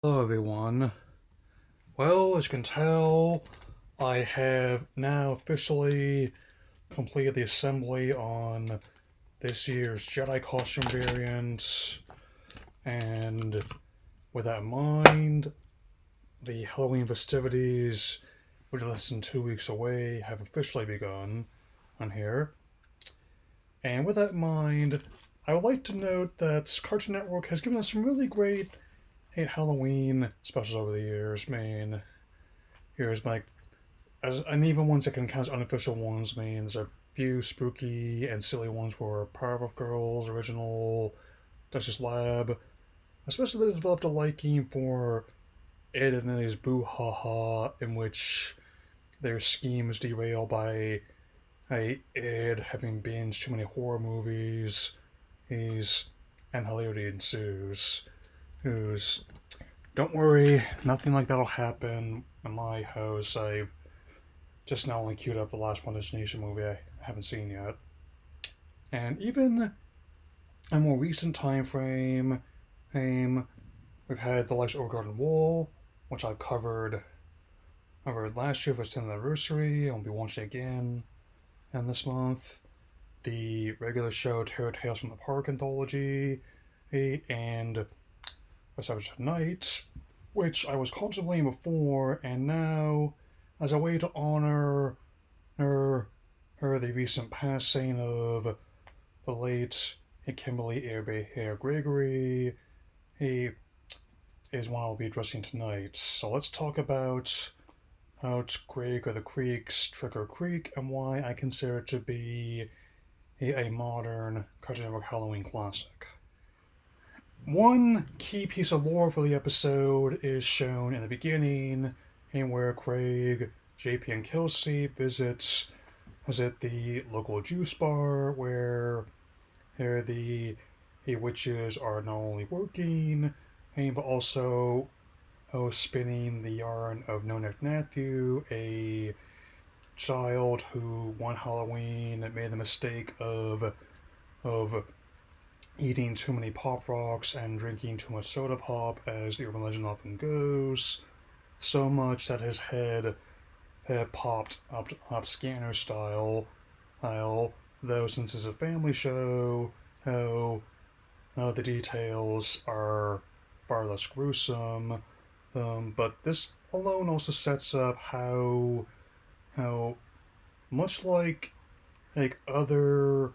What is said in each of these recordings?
Hello, everyone. Well, as you can tell, I have now officially completed the assembly on this year's Jedi costume variants, and with that in mind, the Halloween festivities, which are less than 2 weeks away, have officially begun on here. And with that in mind, I would like to note that Cartoon Network has given us some really great Halloween specials over the years. I mean, here's my and even ones that can count as unofficial ones. I mean, there's a few spooky and silly ones for Powerpuff Girls, original, Duchess Lab. Especially they developed a liking for Ed and Eddie's Boo Ha Ha, in which their scheme is derailed by Ed having binged too many horror movies. He's and hilarity ensues. Who's Don't worry, nothing like that'll happen in my house. I've just now only queued up the last One Destination movie I haven't seen yet. And even a more recent time frame, we've had The Lights Over Garden Wall, which I've covered last year for its 10th anniversary. I'll be watching it again and this month. The regular show Terror Tales from the Park anthology, and What's Up Tonight, which I was contemplating before, and now, as a way to honor her, the recent passing of the late Kimberly Hébert Gregory, he is one I'll be addressing tonight. So let's talk about how it's Greg or the Creek's Trick or Creek and why I consider it to be a modern Cartoon Network Halloween classic. One key piece of lore for the episode is shown in the beginning, and where Craig, JP, and Kelsey visit the local juice bar where the witches are not only working, but also spinning the yarn of No Neck Matthew, a child who one Halloween made the mistake of eating too many pop rocks and drinking too much soda pop, as the urban legend often goes, so much that his head had popped up scanner style, though since it's a family show, how the details are far less gruesome. But this alone also sets up how much like other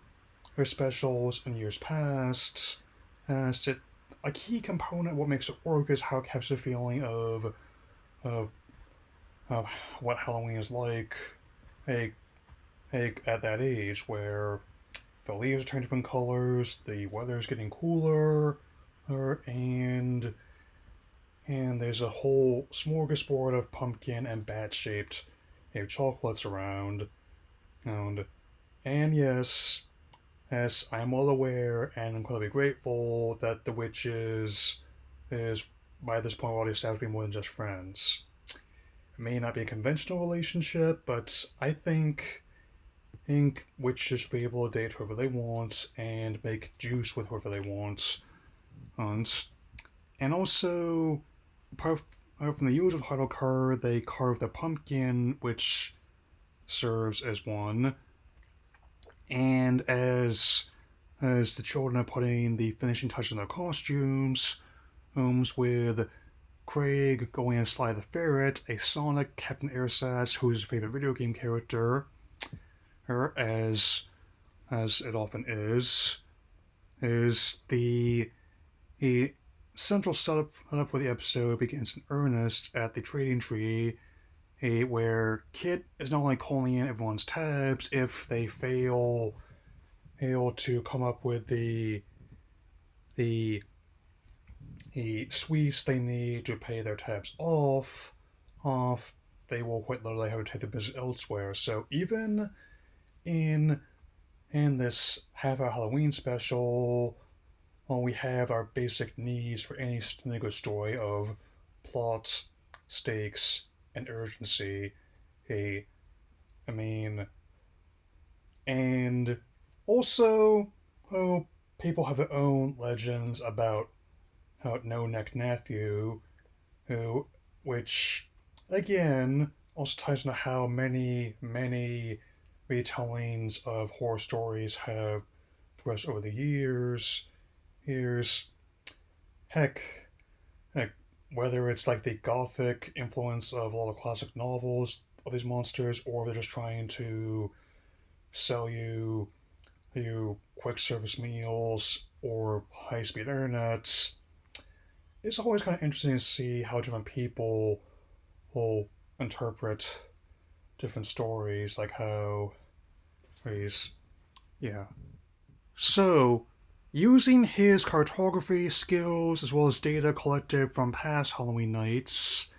specials in years past, as it a key component of what makes it work is how it captures the feeling of of what Halloween is like, at that age where the leaves are turning different colors, the weather is getting cooler, and there's a whole smorgasbord of pumpkin and bat-shaped chocolates around, and yes, I'm well aware and incredibly grateful that the witch is by this point already established to be more than just friends. It may not be a conventional relationship, but I think witches should be able to date whoever they want and make juice with whoever they want. And, also, apart from the usual title card, they carve the pumpkin, which serves as one. And as the children are putting the finishing touches on their costumes, with Craig going as Sly the Ferret, a Sonic Captain Airsats, who's his favorite video game character, her as it often is the central setup for the episode begins in earnest at the trading tree, where Kit is not only calling in everyone's tabs if they fail to come up with the sweets they need to pay their tabs off, they will quite literally have to take their business elsewhere. So even in this half-hour Halloween special, we have our basic needs for any good story of plot, stakes, and urgency. A, I mean, and also, people have their own legends about how No Neck Matthew, who, which again also ties into how many retellings of horror stories have progressed over the years. Here's heck, heck, whether it's like the gothic influence of a lot of classic novels of these monsters, or they're just trying to sell you quick service meals or high speed internet. It's always kind of interesting to see how different people will interpret different stories, like how he's yeah. So, using his cartography skills as well as data collected from past Halloween nights,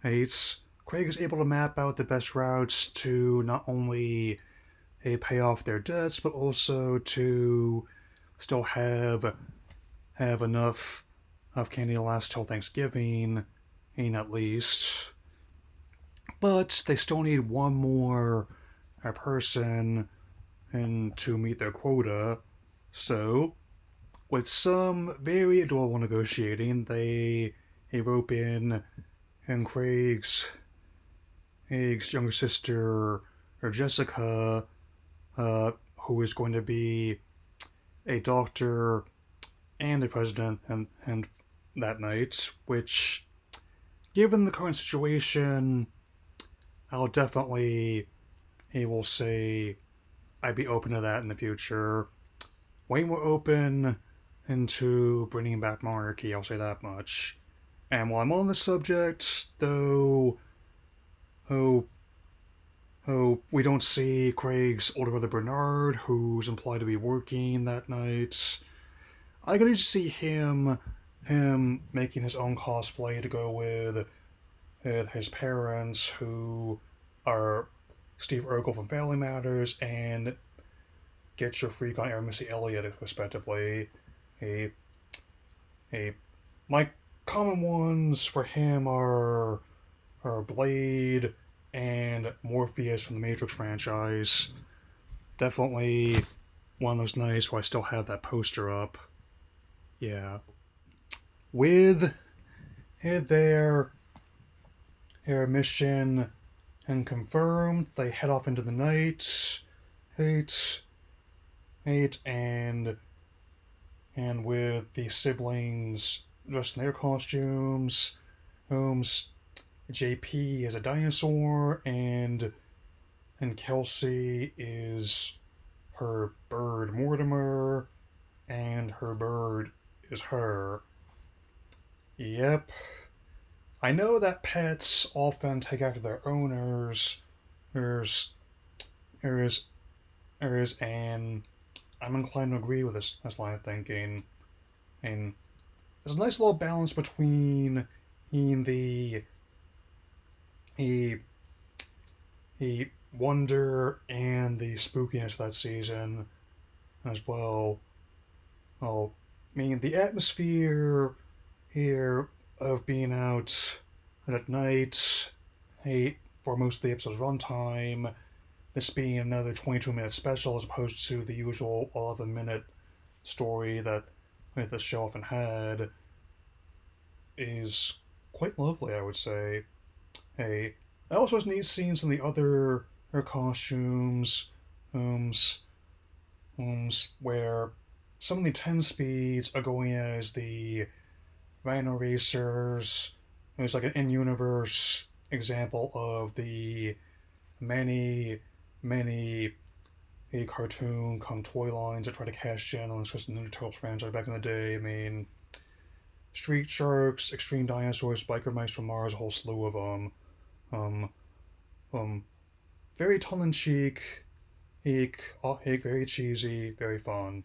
Craig is able to map out the best routes to not only pay off their debts, but also to still have enough candy to last till Thanksgiving, and at least. But they still need one more person and to meet their quota. So, with some very adorable negotiating, they rope in and Craig's younger sister, or Jessica, who is going to be a doctor and the president and that night, which, given the current situation, I'll definitely, he will say, I'd be open to that in the future. Way more open into bringing back monarchy, I'll say that much. And while I'm on the subject, though, oh, we don't see Craig's older brother Bernard, who's implied to be working that night. I get to see him making his own cosplay to go with his parents, who are Steve Urkel from Family Matters and Get Your Freak on Air Missy Elliott, respectively. He, he, my common ones for him are Blade and Morpheus from the Matrix franchise. Definitely one of those nights where I still have that poster up. Yeah. With their mission and confirmed, they head off into the night. Eight, and with the siblings dressed in their costumes. Holmes, JP is a dinosaur, and Kelsey is her bird Mortimer, and her bird is her. Yep. I know that pets often take after their owners. There is an I'm inclined to agree with this line of thinking. And there's a nice little balance between the the wonder and the spookiness of that season as well. Oh, I mean, the atmosphere here of being out at night, for most of the episode's runtime, this being another 22-minute special as opposed to the usual 11-minute story that the show often had, is quite lovely, I would say. I also has neat scenes in the other costumes, where some of the 10 speeds are going as the Rhino Racers. There's like an in-universe example of the many a cartoon come toy lines that try to cash in on the Ninja Turtles franchise back in the day. I mean, Street Sharks, Extreme Dinosaurs, Biker Mice from Mars, a whole slew of them. Um, um, very tongue-in-cheek, very cheesy, very fun.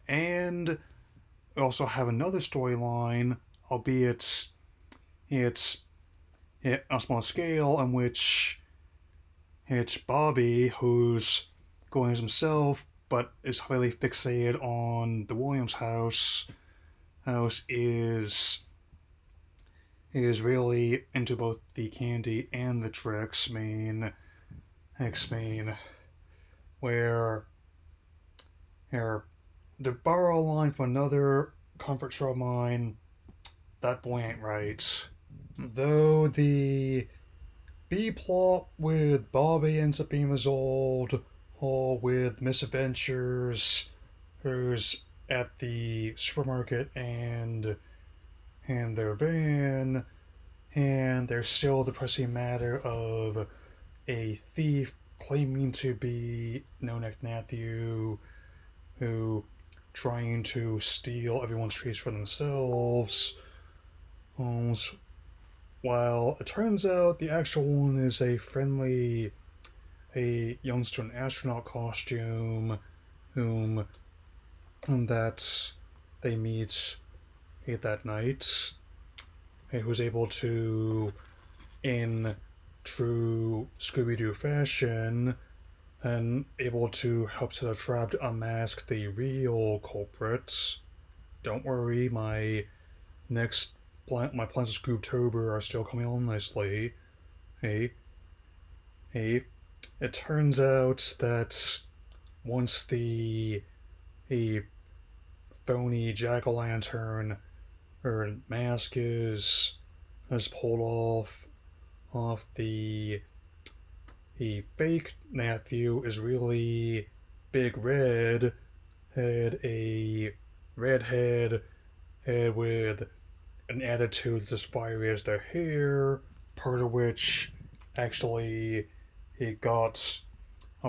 And we also have another storyline, albeit it's on a small scale, in which it's Bobby, who's going as himself, but is highly fixated on the Williams house. Is really into both the candy and the tricks. Where to borrow a line from another comfort show of mine, that boy ain't right. Though the B plot with Bobby ends up being resolved, all with misadventures, who's at the supermarket and their van, and there's still the pressing matter of a thief claiming to be No Neck Matthew, who trying to steal everyone's trees for themselves. While it turns out the actual one is a youngster in astronaut costume, whom that they meet that night, and who's able to, in true Scooby-Doo fashion, and able to help set a trap to unmask the real culprits. Don't worry, my plans of Scooptober are still coming along nicely. Hey, hey. It turns out that once the a phony jack-o'-lantern or mask is pulled off, the fake Matthew is really Big Red, had a redhead head with an attitude that's as fiery as their hair, part of which actually he got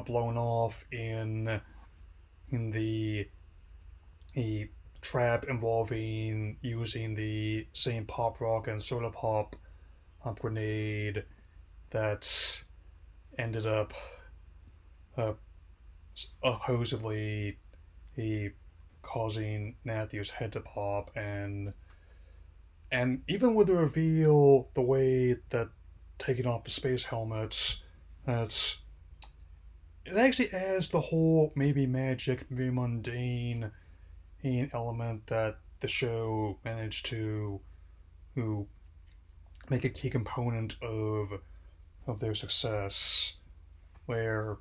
blown off in the trap involving using the same pop rock and soda pop grenade that ended up uh, supposedly he causing Matthew's head to pop, and even with the reveal, the way that taking off the space helmets, that's it actually adds the whole maybe magic, maybe mundane element that the show managed to make a key component of their success. Where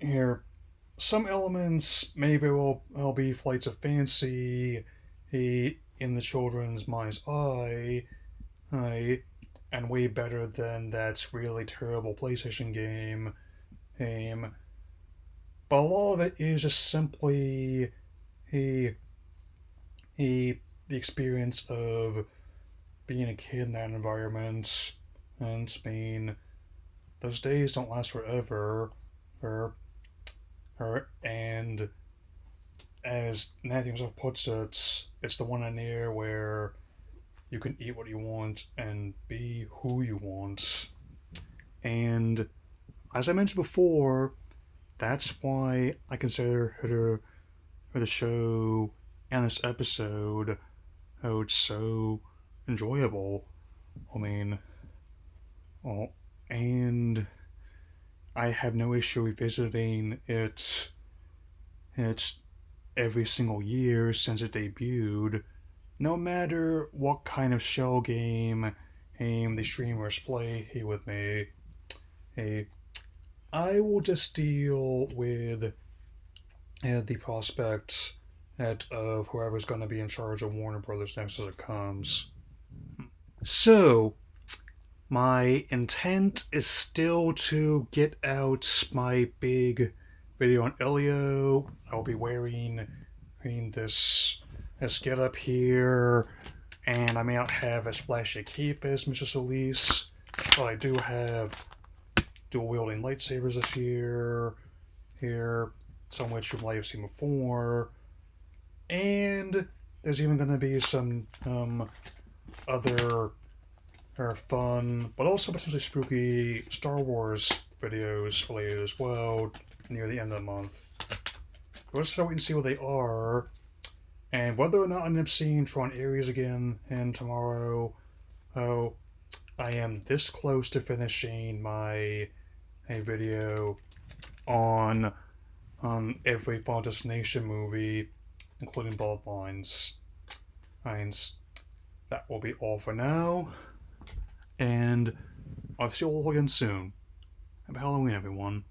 here some elements may very well be flights of fancy in the children's mind's eye, and way better than that really terrible PlayStation game. But a lot of it is just simply a, the experience of being a kid in that environment. And I mean, those days don't last forever. And as Matthew himself puts it, it's the one in there where you can eat what you want and be who you want. And as I mentioned before, that's why I consider her the show and this episode how it's so enjoyable. I mean, well, and I have no issue revisiting it every single year since it debuted, no matter what kind of shell game the streamers play here with me. I will just deal with the prospect of whoever's going to be in charge of Warner Brothers next as it comes. So, my intent is still to get out my big video on Elio. I'll be wearing this get up here, and I may not have as flashy a cape as Mr. Solis, but I do have dual wielding lightsabers this year. Here, some of which you might have seen before, and there's even going to be some other fun, but also potentially spooky Star Wars videos related as well near the end of the month. We'll just have to wait and see what they are, and whether or not I end up seeing Tron Ares again and tomorrow. Oh, I am this close to finishing a video on every Final Destination movie, including Bloodlines. And that will be all for now. And I'll see you all again soon. Happy Halloween, everyone.